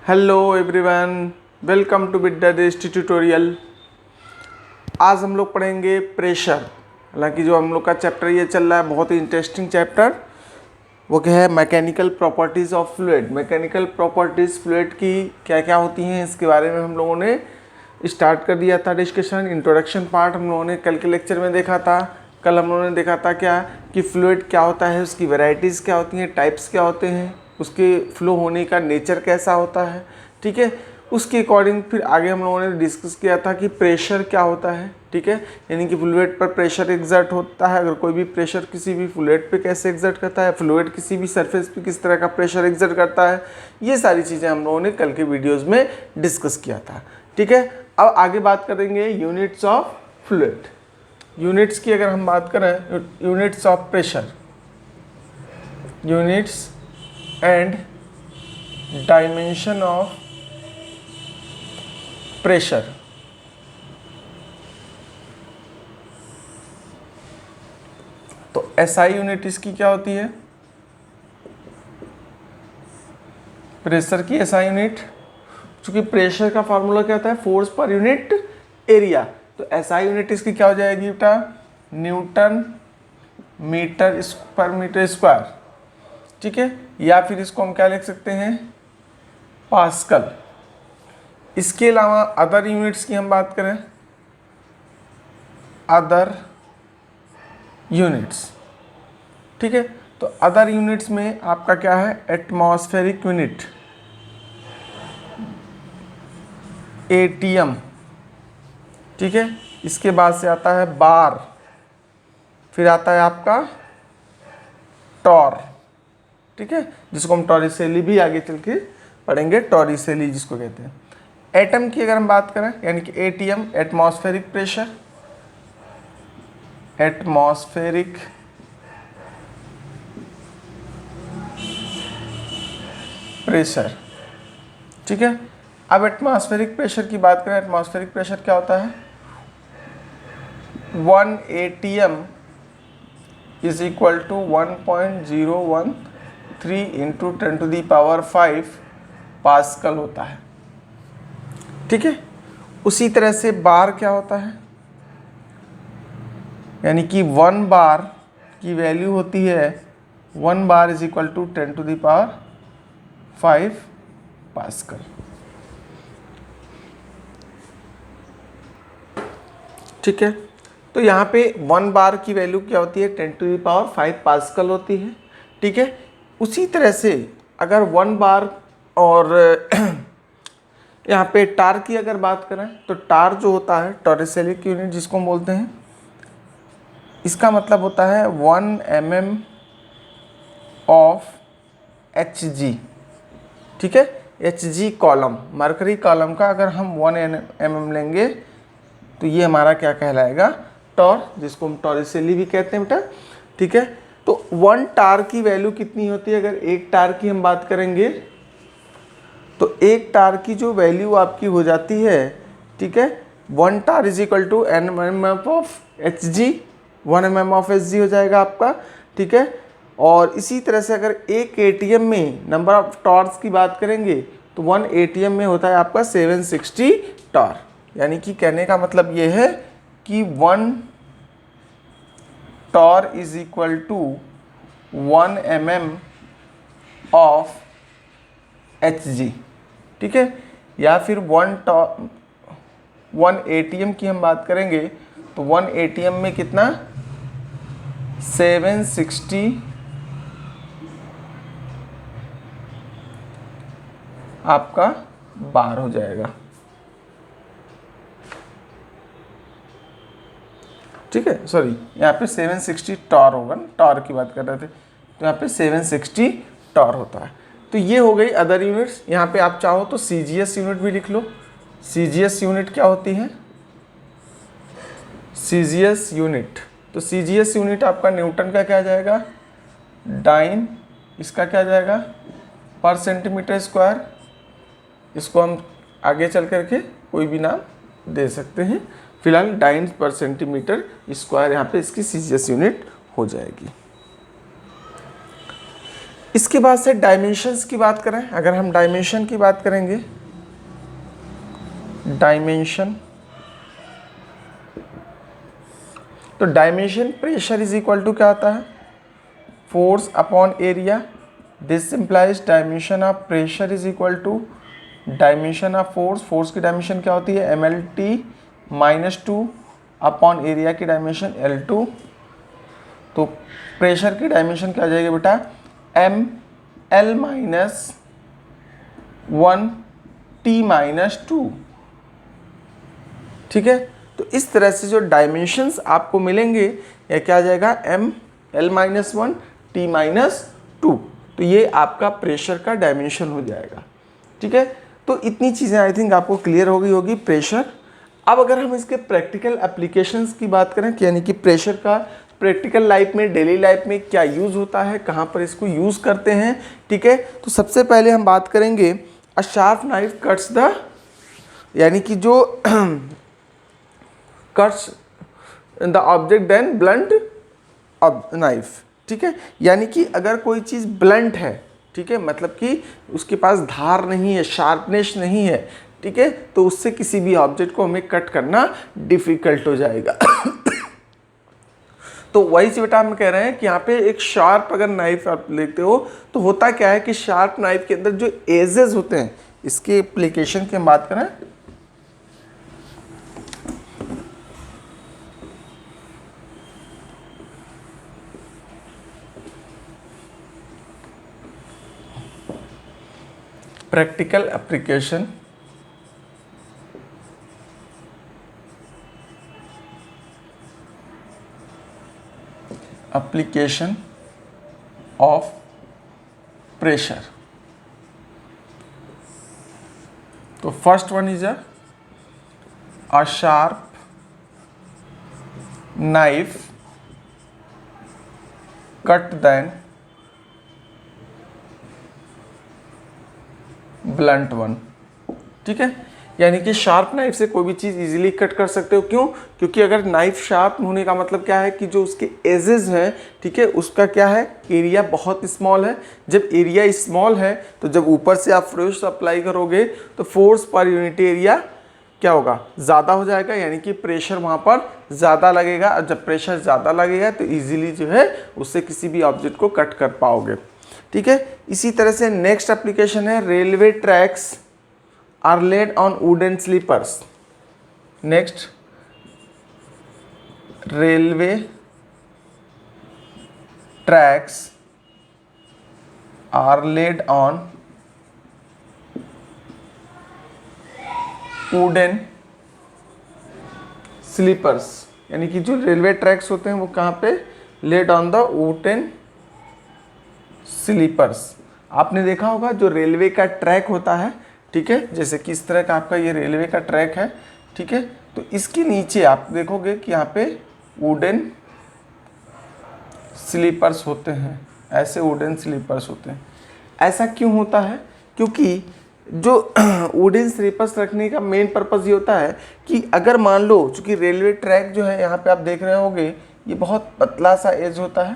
Hello everyone, welcome to विद्या दृष्टि tutorial. आज हम लोग पढ़ेंगे प्रेशर। हालांकि जो हम लोग का चैप्टर ये चल रहा है बहुत ही इंटरेस्टिंग चैप्टर, वो क्या है, mechanical properties of fluid. Mechanical properties fluid की क्या क्या होती हैं इसके बारे में हम लोगों ने स्टार्ट कर दिया था डिस्कशन। इंट्रोडक्शन पार्ट हम लोगों ने कल के लेक्चर में देखा था। कल हम लोगों ने देखा था क्या कि फ्लूइड क्या होता है, उसकी वैरायटीज़ क्या होती हैं, टाइप्स क्या होते हैं, उसके फ्लो होने का नेचर कैसा होता है। ठीक है, उसके अकॉर्डिंग फिर आगे हम लोगों ने डिस्कस किया था कि प्रेशर क्या होता है। ठीक है, यानी कि फ्लूइड पर प्रेशर एग्जर्ट होता है। अगर कोई भी प्रेशर किसी भी फ्लूइड पे कैसे एग्जर्ट करता है, फ्लूइड किसी भी सरफेस पे किस तरह का प्रेशर एग्जर्ट करता है, ये सारी चीज़ें हम लोगों ने कल के वीडियोज़ में डिस्कस किया था। ठीक है, अब आगे बात करेंगे यूनिट्स ऑफ फ्लूइड। यूनिट्स की अगर हम बात करें, units of pressure, units and dimension of pressure. तो एसआई यूनिट इसकी क्या होती है, प्रेशर की एसआई यूनिट। चूंकि प्रेशर का फार्मूला क्या होता है, फोर्स पर यूनिट एरिया, तो एसआई यूनिट इसकी क्या हो जाएगी बेटा, न्यूटन मीटर पर मीटर स्क्वायर। ठीक है, या फिर इसको हम क्या लिख सकते हैं, पास्कल। इसके अलावा अदर यूनिट्स की हम बात करें, अदर यूनिट्स। ठीक है, तो अदर यूनिट्स में आपका क्या है, एटमॉस्फेरिक यूनिट, एटीएम। ठीक है, इसके बाद से आता है बार, फिर आता है आपका टॉर। ठीक है, जिसको हम टॉरिसेली भी आगे चल के पढ़ेंगे, टॉरिसेली जिसको कहते हैं। एटम की अगर हम बात करें, यानी कि ATM, atmospheric pressure, atmospheric pressure. ठीक है, अब एटमॉस्फेरिक प्रेशर की बात करें, एटमॉस्फेरिक प्रेशर क्या होता है, 1 ATM is equal to 1.013 into 10⁵ pascal होता है। ठीक है, उसी तरह से बार क्या होता है, यानी कि 1 बार की वैल्यू होती है 1 bar is equal to 10⁵ pascal. ठीक है, तो यहाँ पे 1 बार की वैल्यू क्या होती है, 10⁵ पास्कल होती है। ठीक है, उसी तरह से अगर 1 बार और यहाँ पे टार की अगर बात करें, तो टार जो होता है, टॉरिसेलिक यूनिट जिसको हम बोलते हैं, इसका मतलब होता है 1 mm ऑफ Hg। ठीक है, Hg कॉलम, मरकरी कॉलम का अगर हम 1 mm लेंगे तो ये हमारा क्या कहलाएगा, टॉर, जिसको हम टॉरिसेली भी कहते हैं बेटा। ठीक है, तो 1 टार की वैल्यू कितनी होती है, अगर 1 टार की हम बात करेंगे तो 1 टार की जो वैल्यू आपकी हो जाती है, ठीक है, 1 torr is equal to n mm of Hg, 1 mm of Hg हो जाएगा आपका। ठीक है, और इसी तरह से अगर एक एटीएम में नंबर ऑफ टॉर्स की बात करेंगे तो 1 एटीएम में होता है आपका 760 टॉर। यानी कि कहने का मतलब ये है कि 1 torr is equal to 1 mm of Hg। ठीक है, या फिर 1 एटीएम की हम बात करेंगे तो 1 एटीएम में कितना, 760 आपका बार हो जाएगा। ठीक है, सॉरी, यहाँ पे 760 टॉर होगा ना, टॉर की बात कर रहे थे, तो यहाँ पे 760 टॉर होता है। तो ये हो गई अदर यूनिट्स। यहाँ पे आप चाहो तो सीजीएस यूनिट भी लिख लो। सीजीएस यूनिट क्या होती है, सीजीएस यूनिट, तो सीजीएस यूनिट आपका न्यूटन का क्या जाएगा, डाइन, इसका क्या जाएगा, पर सेंटीमीटर स्क्वायर। इसको हम आगे चल करके कोई भी नाम दे सकते हैं, फिलहाल डाइन पर सेंटीमीटर स्क्वायर यहाँ पे इसकी सीजीएस यूनिट हो जाएगी। इसके बाद से डायमेंशंस की बात करें, अगर हम डायमेंशन की बात करेंगे, डायमेंशन, तो dimension pressure is equal to क्या होता है, force upon area. This implies dimension of pressure is equal to dimension of force. Force की डायमेंशन क्या होती है, MLT-2 अपॉन एरिया की डायमेंशन L2। तो प्रेशर की डायमेंशन क्या आ जाएगी बेटा, ML-1T-2। ठीक है, तो इस तरह से जो डायमेंशंस आपको मिलेंगे यह क्या आ जाएगा, ML-1T-2। तो ये आपका प्रेशर का डायमेंशन हो जाएगा। ठीक है, तो इतनी चीज़ें आई थिंक आपको क्लियर हो गई होगी प्रेशर। अब अगर हम इसके प्रैक्टिकल एप्लीकेशंस की बात करें, यानी कि प्रेशर का प्रैक्टिकल लाइफ में, डेली लाइफ में क्या यूज़ होता है, कहाँ पर इसको यूज़ करते हैं। ठीक है, तो सबसे पहले हम बात करेंगे a sharp knife cuts the, यानी कि जो cuts the object than blunt knife. ठीक है, यानी कि अगर कोई चीज़ ब्लंट है, ठीक है, मतलब कि उसके पास धार नहीं है, शार्पनेस नहीं है, ठीक है, तो उससे किसी भी ऑब्जेक्ट को हमें कट करना डिफिकल्ट हो जाएगा। तो वही से बेटा हम कह रहे हैं कि यहाँ पे एक शार्प अगर नाइफ आप लेते हो तो होता क्या है कि शार्प नाइफ के अंदर जो एजेस होते हैं, इसके एप्लीकेशन की हम बात करें, प्रैक्टिकल एप्लीकेशन ऑफ प्रेशर। तो first one is a sharp knife cut than blunt one. ठीक है, यानी कि शार्प नाइफ से कोई भी चीज़ इजीली कट कर सकते हो। क्यों? क्योंकि अगर नाइफ शार्प होने का मतलब क्या है कि जो उसके एजेस हैं, ठीक है, उसका क्या है, एरिया बहुत स्मॉल है। जब एरिया स्मॉल है तो जब ऊपर से आप फोर्स अप्लाई करोगे तो फोर्स पर यूनिट एरिया क्या होगा, ज़्यादा हो जाएगा, यानी कि प्रेशर वहाँ पर ज़्यादा लगेगा। और जब प्रेशर ज़्यादा लगेगा तो ईजिली जो है उससे किसी भी ऑब्जेक्ट को कट कर पाओगे। ठीक है, इसी तरह से नेक्स्ट एप्लीकेशन है railway tracks are laid on wooden sleepers. Next, railway tracks are laid on wooden sleepers. यानी कि जो रेलवे ट्रैक्स होते हैं वो कहाँ पे, laid on the wooden sleepers. आपने देखा होगा जो रेलवे का ट्रैक होता है, ठीक है, जैसे कि इस तरह का आपका ये रेलवे का ट्रैक है, ठीक है, तो इसके नीचे आप देखोगे कि यहाँ पे वुडन स्लीपर्स होते हैं, ऐसे वुडन स्लीपर्स होते हैं। ऐसा क्यों होता है? क्योंकि जो वुडन स्लीपर्स रखने का मेन पर्पज़ ये होता है कि अगर मान लो, चूँकि रेलवे ट्रैक जो है यहाँ पे आप देख रहे होंगे ये बहुत पतला सा एज होता है,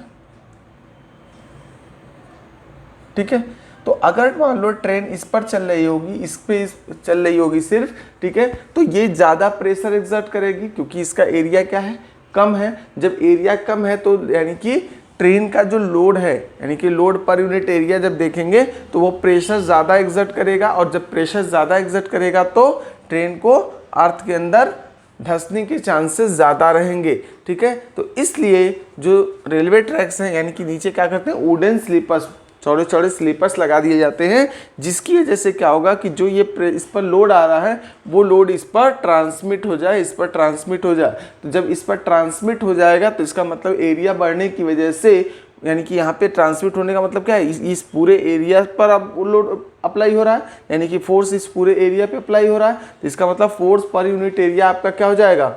ठीक है, तो अगर मान लो ट्रेन इस पर चल रही होगी, इस पे चल रही होगी सिर्फ, ठीक है, तो ये ज़्यादा प्रेशर एक्सर्ट करेगी क्योंकि इसका एरिया क्या है, कम है। जब एरिया कम है तो यानी कि ट्रेन का जो लोड है, यानी कि लोड पर यूनिट एरिया जब देखेंगे तो वो प्रेशर ज़्यादा एक्सर्ट करेगा, और जब प्रेशर ज़्यादा एक्सर्ट करेगा तो ट्रेन को अर्थ के अंदर धंसने के चांसेस ज़्यादा रहेंगे। ठीक है, तो इसलिए जो रेलवे ट्रैक्स हैं, यानी कि नीचे क्या करते हैं, वुडन स्लीपर्स, चौड़े चौड़े स्लीपर्स लगा दिए जाते हैं, जिसकी वजह से क्या होगा कि जो ये इस पर लोड आ रहा है वो लोड इस पर ट्रांसमिट हो जाए, इस पर ट्रांसमिट हो जाए। तो जब इस पर ट्रांसमिट हो जाएगा तो इसका मतलब एरिया बढ़ने की वजह से, यानी कि यहाँ पे ट्रांसमिट होने का मतलब क्या है, इस पूरे एरिया पर अब लोड अप्लाई हो रहा है, यानी कि फोर्स इस पूरे एरिया पे अप्लाई हो रहा है। तो इसका मतलब फोर्स पर यूनिट एरिया आपका क्या हो जाएगा,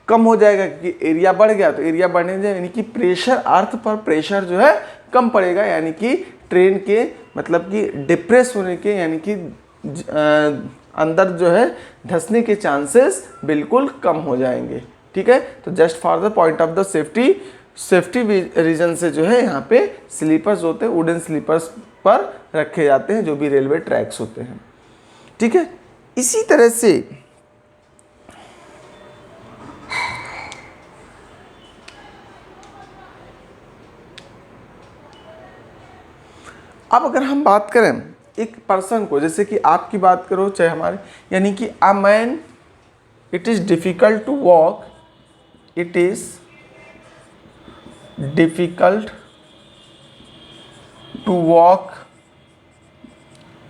कम हो जाएगा, क्योंकि एरिया बढ़ गया। तो एरिया बढ़ने से यानी कि प्रेशर, अर्थ पर प्रेशर जो है कम पड़ेगा, यानी कि ट्रेन के मतलब कि डिप्रेस होने के, यानी कि अंदर जो है धंसने के चांसेस बिल्कुल कम हो जाएंगे। ठीक है, तो just for the point of the safety, safety reason से जो है यहाँ पे स्लीपर्स होते हैं, वुडन स्लीपर्स पर रखे जाते हैं जो भी रेलवे ट्रैक्स होते हैं। ठीक है, इसी तरह से अब अगर हम बात करें एक पर्सन को, जैसे कि आपकी बात करो चाहे हमारे, यानी कि a man it is difficult to walk, it is difficult to walk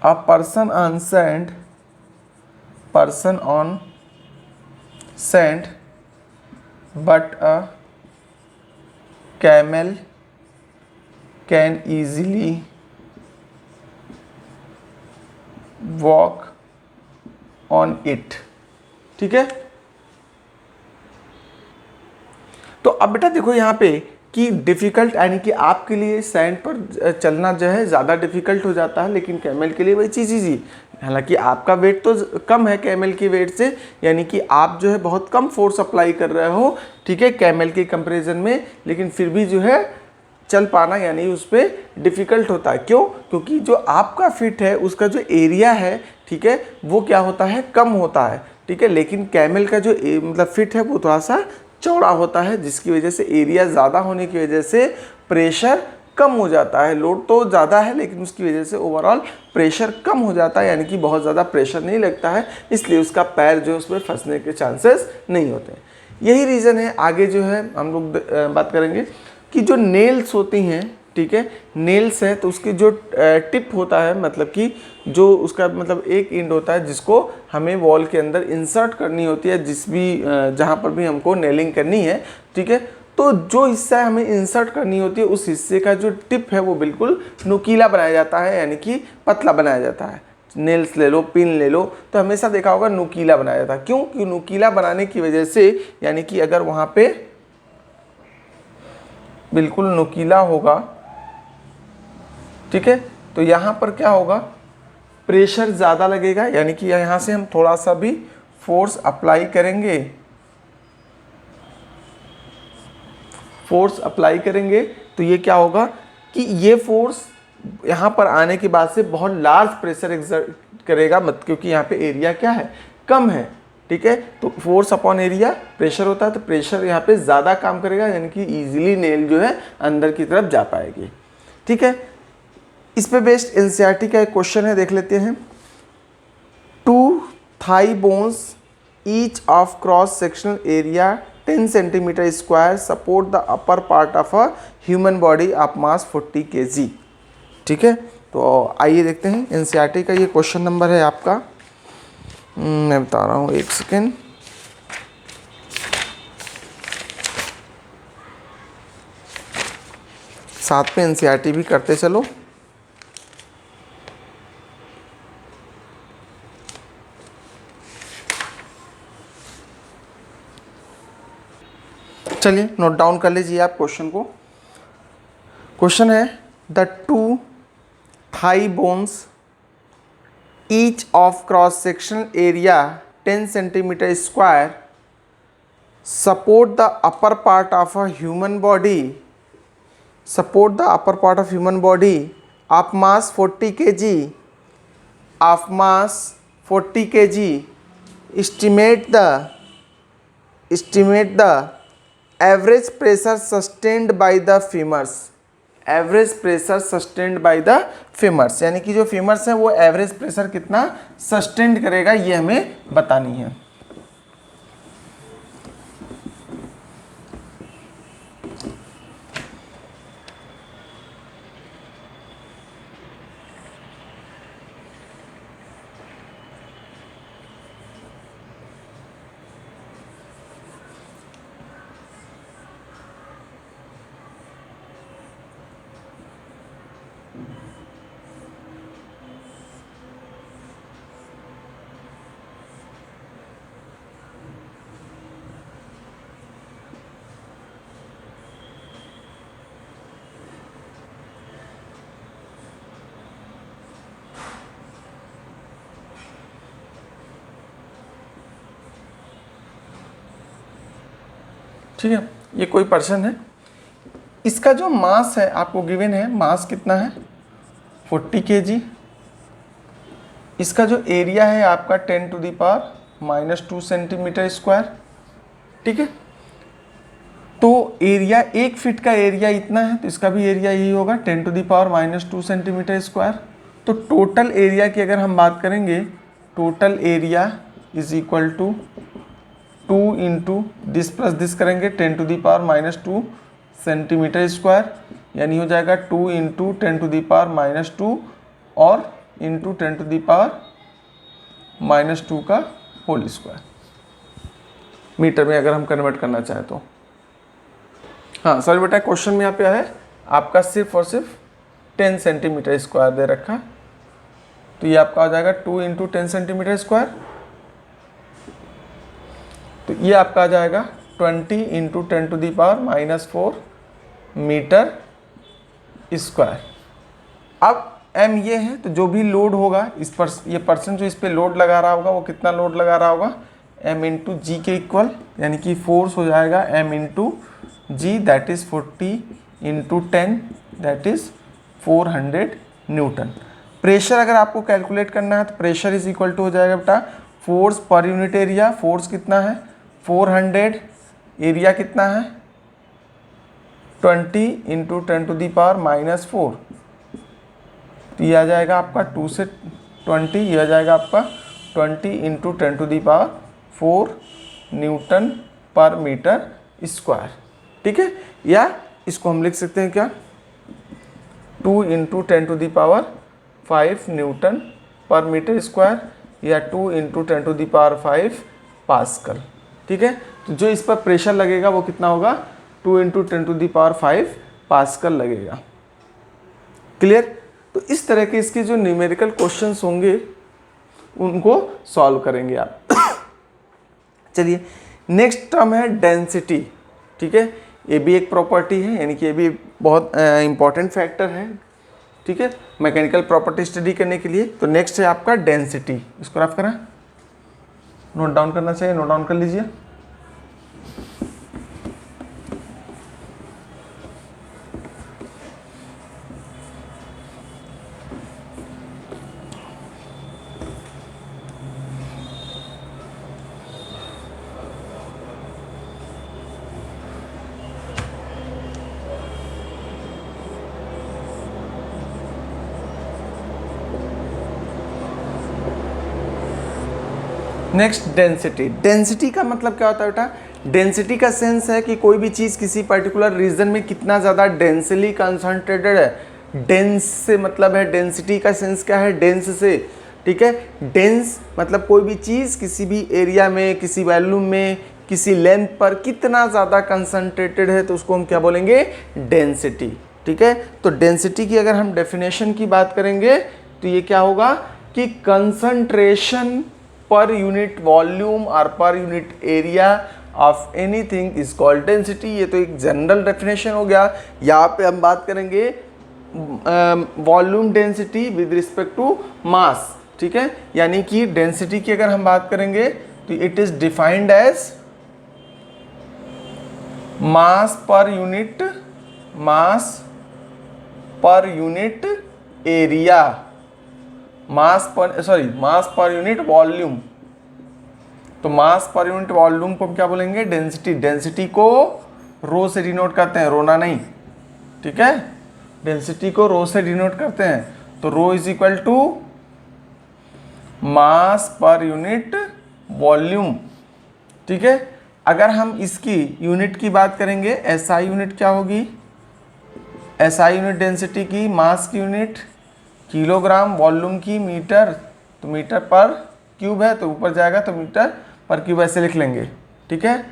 a person on sand, person on sand but a camel can easily walk on it. ठीक है, तो अब बेटा देखो यहाँ पे कि डिफ़िकल्ट यानी कि आपके लिए सैंड पर चलना जो है ज़्यादा डिफ़िकल्ट हो जाता है, लेकिन कैमल के लिए वही चीज़ ही। हालांकि आपका वेट तो कम है कैमल की वेट से, यानी कि आप जो है बहुत कम फोर्स अप्लाई कर रहे हो, ठीक है, कैमल के कंपैरिजन में, लेकिन फिर भी जो है चल पाना यानी उस पर डिफ़िकल्ट होता है। क्यों? क्योंकि जो आपका फिट है उसका जो एरिया है, ठीक है, वो क्या होता है, कम होता है। ठीक है, लेकिन कैमल का जो मतलब फिट है वो थोड़ा सा चौड़ा होता है, जिसकी वजह से एरिया ज़्यादा होने की वजह से प्रेशर कम हो जाता है। लोड तो ज़्यादा है लेकिन उसकी वजह से ओवरऑल प्रेशर कम हो जाता है, यानी कि बहुत ज़्यादा प्रेशर नहीं लगता है, इसलिए उसका पैर जो है उसमें फंसने के चांसेस नहीं होते। यही रीज़न है। आगे जो है हम लोग बात करेंगे कि जो नेल्स होती हैं, ठीक है, नेल्स है तो उसकी जो टिप होता है, मतलब कि जो उसका मतलब एक एंड होता है जिसको हमें वॉल के अंदर इंसर्ट करनी होती है, जिस भी जहाँ पर भी हमको नेलिंग करनी है, ठीक है, तो जो हिस्सा हमें इंसर्ट करनी होती है उस हिस्से का जो टिप है वो बिल्कुल नुकीला बनाया जाता है, यानी कि पतला बनाया जाता है। नेल्स ले लो, पिन ले लो, तो हमेशा देखा होगा नुकीला बनाया जाता है। क्यों? क्योंकि नुकीला बनाने की वजह से, यानी कि अगर वहाँ पे बिल्कुल नुकीला होगा, ठीक है, तो यहाँ पर क्या होगा, प्रेशर ज़्यादा लगेगा, यानी कि यहाँ से हम थोड़ा सा भी फोर्स अप्लाई करेंगे, फोर्स अप्लाई करेंगे तो ये क्या होगा कि ये फोर्स यहाँ पर आने के बाद से बहुत लार्ज प्रेशर एक्सर्ट करेगा, मत क्योंकि यहाँ पे एरिया क्या है, कम है। ठीक है, तो फोर्स अपॉन एरिया प्रेशर होता है, तो प्रेशर यहाँ पे ज़्यादा काम करेगा, यानी कि ईजिली नेल जो है अंदर की तरफ जा पाएगी। ठीक है, इस पे बेस्ड एनसीईआरटी का एक क्वेश्चन है, देख लेते हैं। 2 thigh bones each of cross sectional area 10 centimetre square support the upper part of a human body of mass 40 kg। ठीक है, तो आइए देखते हैं एनसीईआरटी का ये क्वेश्चन नंबर है आपका, मैं बता रहा हूँ, एक सेकेंड। साथ में एनसीईआरटी भी करते चलो। चलिए नोट डाउन कर लीजिए आप क्वेश्चन को। क्वेश्चन है the 2 thigh bones each of cross sectional area 10 centimetre square support the upper part of a human body, support the upper part of human body of mass 40 kg, of mass 40 kg, estimate the average pressure sustained by the femurs, average pressure sustained by the femurs, यानी कि जो फीमर्स हैं वो average pressure कितना sustained करेगा ये हमें बतानी है। ठीक है, ये कोई पर्सन है, इसका जो मास है आपको गिवन है, मास कितना है 40 kg। इसका जो एरिया है आपका 10⁻⁻² सेंटीमीटर स्क्वायर, ठीक है। तो एरिया 1 फीट का एरिया इतना है, तो इसका भी एरिया यही होगा 10⁻⁻² सेंटीमीटर स्क्वायर। तो टोटल एरिया की अगर हम बात करेंगे, total area is equal to 2 into this plus this करेंगे 10⁻⁻² सेंटीमीटर स्क्वायर, यानी हो जाएगा 2 इंटू 10⁻⁻² और इंटू 10⁻⁻² का होल स्क्वायर, मीटर में अगर हम कन्वर्ट करना चाहें तो। हाँ सॉरी बेटा, क्वेश्चन में यहाँ पे है आपका सिर्फ और सिर्फ 10 सेंटीमीटर स्क्वायर दे रखा, तो ये आपका हो जाएगा 2 इंटू 10 सेंटीमीटर स्क्वायर, तो ये आपका आ जाएगा 20 इंटू 10⁻⁻4 मीटर स्क्वायर। अब m ये है, तो जो भी लोड होगा इस पर, ये पर्सन जो इस पे लोड लगा रहा होगा वो कितना लोड लगा रहा होगा, m इंटू जी के इक्वल, यानी कि फोर्स हो जाएगा m into g, that is 40 into 10, that is 400 newton. Pressure अगर आपको कैलकुलेट करना है तो प्रेशर इज इक्वल टू हो जाएगा बेटा फोर्स पर यूनिट एरिया। फोर्स कितना है 400, एरिया कितना है 20 इंटू 10⁻⁻4, तो ये आ जाएगा आपका 2 से 20, ये आ जाएगा आपका 20 इंटू 10⁻4 न्यूटन पर मीटर स्क्वायर, ठीक है। या इसको हम लिख सकते हैं क्या 2 इंटू 10⁻5 न्यूटन पर मीटर स्क्वायर, या 2 इंटू 10⁻5 पास्कल, ठीक है। तो जो इस पर प्रेशर लगेगा वो कितना होगा 2 इंटू 10⁻5 पास्कल लगेगा। क्लियर। तो इस तरह के इसके जो न्यूमेरिकल क्वेश्चंस होंगे उनको सॉल्व करेंगे आप। चलिए नेक्स्ट टर्म है डेंसिटी, ठीक है। ये भी एक प्रॉपर्टी है, यानी कि ये भी बहुत इंपॉर्टेंट फैक्टर है, ठीक है, मैकेनिकल प्रॉपर्टी स्टडी करने के लिए। तो नेक्स्ट है आपका डेंसिटी, इसको रफ करा, नोट डाउन करना चाहिए, नोट डाउन कर लीजिए। Next density. डेंसिटी का मतलब क्या होता है बेटा, डेंसिटी का सेंस है कि कोई भी चीज़ किसी पर्टिकुलर रीजन में कितना ज़्यादा डेंसली कंसंट्रेटेड है। डेंस से मतलब है, डेंसिटी का सेंस क्या है डेंस से, ठीक है। डेंस मतलब कोई भी चीज़ किसी भी एरिया में, किसी वॉल्यूम में, किसी लेंथ पर कितना ज़्यादा कंसंट्रेटेड है, तो उसको हम क्या बोलेंगे डेंसिटी, ठीक है। तो डेंसिटी की अगर हम डेफिनेशन की बात करेंगे तो ये क्या होगा कि कंसंट्रेशन पर यूनिट वॉल्यूम और पर unit area of anything is called density. ये तो एक जनरल डेफिनेशन हो गया। यहाँ पे हम बात करेंगे volume density with respect to mass, ठीक है। यानी कि डेंसिटी की अगर हम बात करेंगे तो it is defined as mass per unit area, mass per unit volume. तो मास पर यूनिट वॉल्यूम को हम क्या बोलेंगे डेंसिटी। डेंसिटी को रो से डिनोट करते हैं, रोना नहीं, ठीक है। डेंसिटी को रो से डिनोट करते हैं, तो rho is equal to mass per unit volume, ठीक है। अगर हम इसकी यूनिट की बात करेंगे, एसआई यूनिट क्या होगी, एसआई यूनिट डेंसिटी की, मास की यूनिट किलोग्राम, वॉल्यूम की मीटर, तो मीटर पर क्यूब है तो ऊपर जाएगा तो मीटर पर क्यूब ऐसे लिख लेंगे, ठीक है।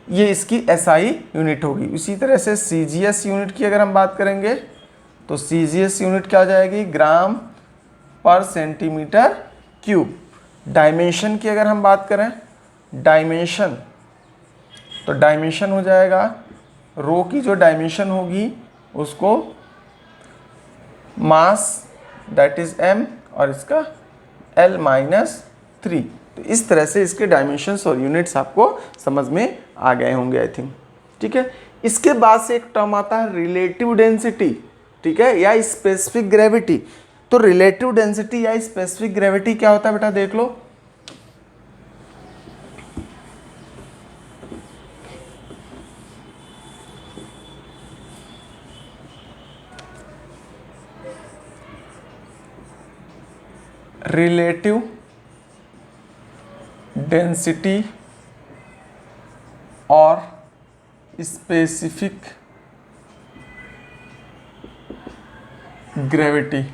ये इसकी एसआई यूनिट होगी। इसी तरह से सीजीएस यूनिट की अगर हम बात करेंगे तो सीजीएस यूनिट क्या हो जाएगी ग्राम पर सेंटीमीटर क्यूब। डायमेंशन की अगर हम बात करें, डायमेंशन, तो डायमेंशन हो जाएगा रो की जो डायमेंशन होगी उसको मास दैट इज m और इसका L-3। तो इस तरह से इसके डायमेंशंस और यूनिट्स आपको समझ में आ गए होंगे आई थिंक, ठीक है। इसके बाद से एक टर्म आता है रिलेटिव डेंसिटी, ठीक है, या स्पेसिफिक ग्रेविटी। तो रिलेटिव डेंसिटी या स्पेसिफिक ग्रेविटी क्या होता है बेटा, देख लो। रिलेटिव डेंसिटी और स्पेसिफिक ग्रेविटी।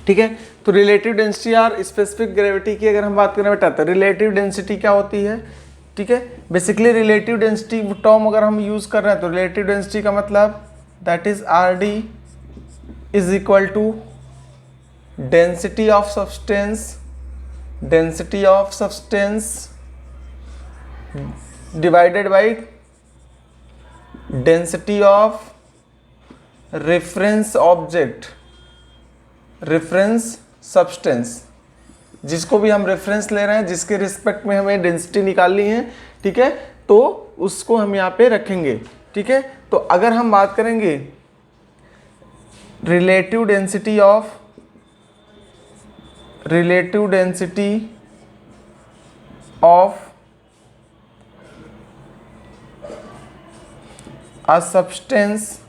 ठीक है। तो रिलेटिव डेंसिटी और स्पेसिफिक ग्रेविटी की अगर हम बात करें बेटा, तो रिलेटिव डेंसिटी क्या होती है, ठीक है। बेसिकली रिलेटिव डेंसिटी टर्म अगर हम यूज़ कर रहे हैं तो रिलेटिव डेंसिटी का मतलब that is R D is equal to density of substance divided by density of reference object, reference substance, जिसको भी हम रेफरेंस ले रहे हैं, जिसके रिस्पेक्ट में हमें डेंसिटी निकालनी है, ठीक है, तो उसको हम यहाँ पे रखेंगे, ठीक है। तो अगर हम बात करेंगे relative density of a substance,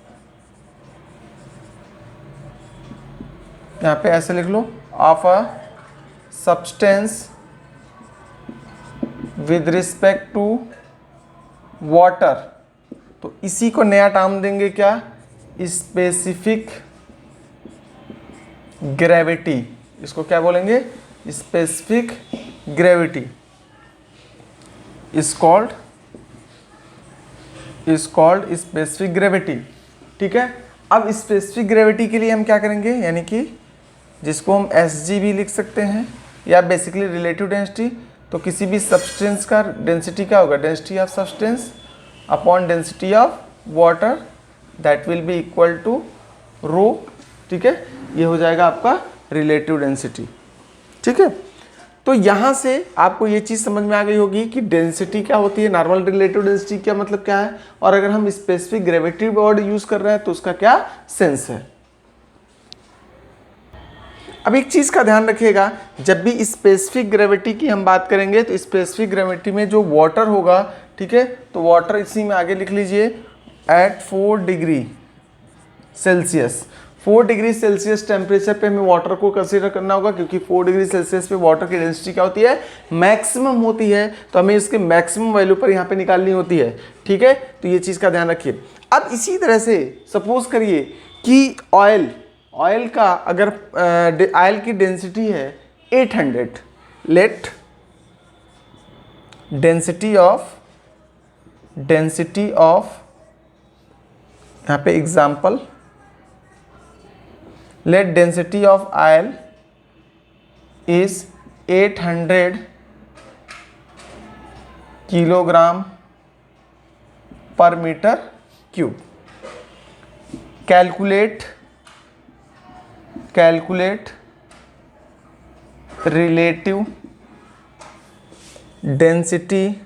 यहाँ पे ऐसे लिख लो, of a substance with respect to water, तो इसी को नया टर्म देंगे क्या, स्पेसिफिक ग्रेविटी। इसको क्या बोलेंगे, specific gravity is called specific gravity, ठीक है। अब स्पेसिफिक ग्रेविटी के लिए हम क्या करेंगे, यानी कि जिसको हम SG भी लिख सकते हैं, या बेसिकली रिलेटिव डेंसिटी, तो किसी भी सब्सटेंस का डेंसिटी क्या होगा, density of substance upon density of water, that will be equal to rho, ठीक है। ये हो जाएगा आपका रिलेटिव डेंसिटी, ठीक है। तो यहाँ से आपको ये चीज़ समझ में आ गई होगी कि डेंसिटी क्या होती है, नॉर्मल रिलेटिव डेंसिटी क्या मतलब क्या है, और अगर हम स्पेसिफिक ग्रेविटी वर्ड यूज कर रहे हैं तो उसका क्या सेंस है। अब एक चीज़ का ध्यान रखिएगा, जब भी स्पेसिफिक ग्रेविटी की हम बात करेंगे तो स्पेसिफिक ग्रेविटी में जो वाटर होगा, ठीक है, तो वाटर इसी में आगे लिख लीजिए at 4 degree Celsius. 4 degree Celsius temperature पे हमें वाटर को कंसीडर करना होगा, क्योंकि 4 डिग्री सेल्सियस पे वाटर की डेंसिटी क्या होती है, मैक्सिमम होती है, तो हमें इसके मैक्सिमम वैल्यू पर यहाँ पे निकालनी होती है, ठीक है। तो ये चीज़ का ध्यान रखिए। अब इसी तरह से सपोज करिए कि ऑयल का अगर ऑयल की डेंसिटी है 800, लेट डेंसिटी ऑफ यहाँ पे example, let density of oil is 800 kilogram per metre cube. Calculate relative density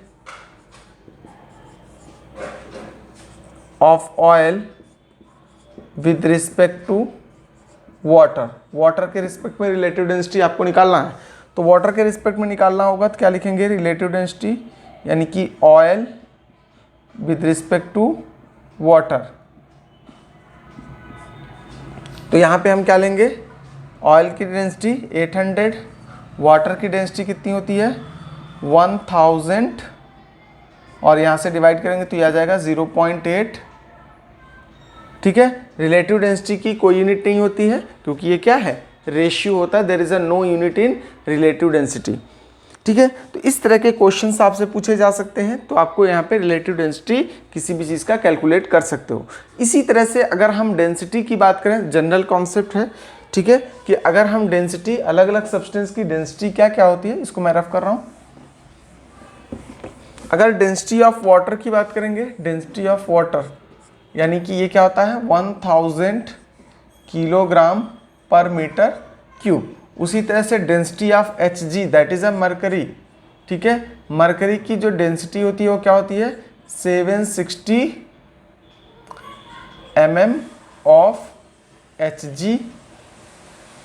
of oil with respect to water के रिस्पेक्ट में रिलेटिव डेंसिटी आपको निकालना है। तो वाटर के रिस्पेक्ट में निकालना होगा तो क्या लिखेंगे, रिलेटिव डेंसिटी, यानी कि oil with respect to water. तो यहाँ पे हम क्या लेंगे, ऑयल की डेंसिटी 800, वाटर की डेंसिटी कितनी होती है 1000, और यहाँ से डिवाइड करेंगे तो यह आ जाएगा 0.8, ठीक है। रिलेटिव डेंसिटी की कोई यूनिट नहीं होती है, क्योंकि ये क्या है, रेशियो होता है, there is a no unit in relative density, ठीक है। तो इस तरह के क्वेश्चंस आपसे पूछे जा सकते हैं, तो आपको यहाँ पे रिलेटिव डेंसिटी किसी भी चीज़ का कैलकुलेट कर सकते हो। इसी तरह से अगर हम डेंसिटी की बात करें, जनरल कॉन्सेप्ट है, ठीक है, कि अगर हम डेंसिटी, अलग अलग सब्सटेंस की डेंसिटी क्या क्या होती है, इसको मैं रफ कर रहा हूँ। अगर डेंसिटी ऑफ वाटर की बात करेंगे, डेंसिटी ऑफ वाटर यानी कि ये क्या होता है 1000 किलोग्राम पर मीटर क्यूब। उसी तरह से density of Hg, that is a mercury, ठीक है, मरकरी की जो डेंसिटी होती है वो क्या होती है 760 mm of Hg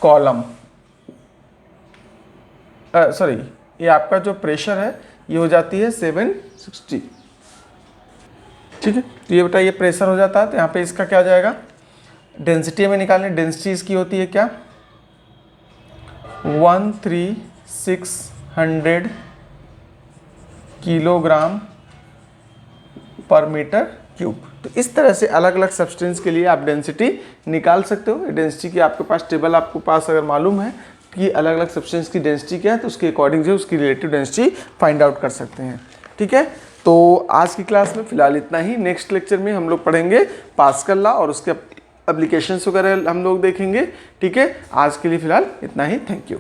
column, sorry, ये आपका जो प्रेशर है ये हो जाती है 760, ठीक है। तो ये बेटा ये प्रेशर हो जाता है, तो यहाँ पे इसका क्या हो जाएगा, डेंसिटी हमें निकालनी, डेंसिटी इसकी होती है क्या 13600 किलोग्राम पर मीटर क्यूब। तो इस तरह से अलग अलग सब्सटेंस के लिए आप डेंसिटी निकाल सकते हो। डेंसिटी की आपके पास टेबल, आपके पास अगर मालूम है कि अलग अलग सब्सटेंस की डेंसिटी क्या है, तो उसके अकॉर्डिंग जो उसकी रिलेटिव डेंसिटी फाइंड आउट कर सकते हैं। ठीक है। तो आज की क्लास में फ़िलहाल इतना ही। नेक्स्ट लेक्चर में हम लोग पढ़ेंगे पास्कल लॉ और उसके एप्लीकेशंस वगैरह हम लोग देखेंगे। ठीक है, आज के लिए फ़िलहाल इतना ही। Thank you.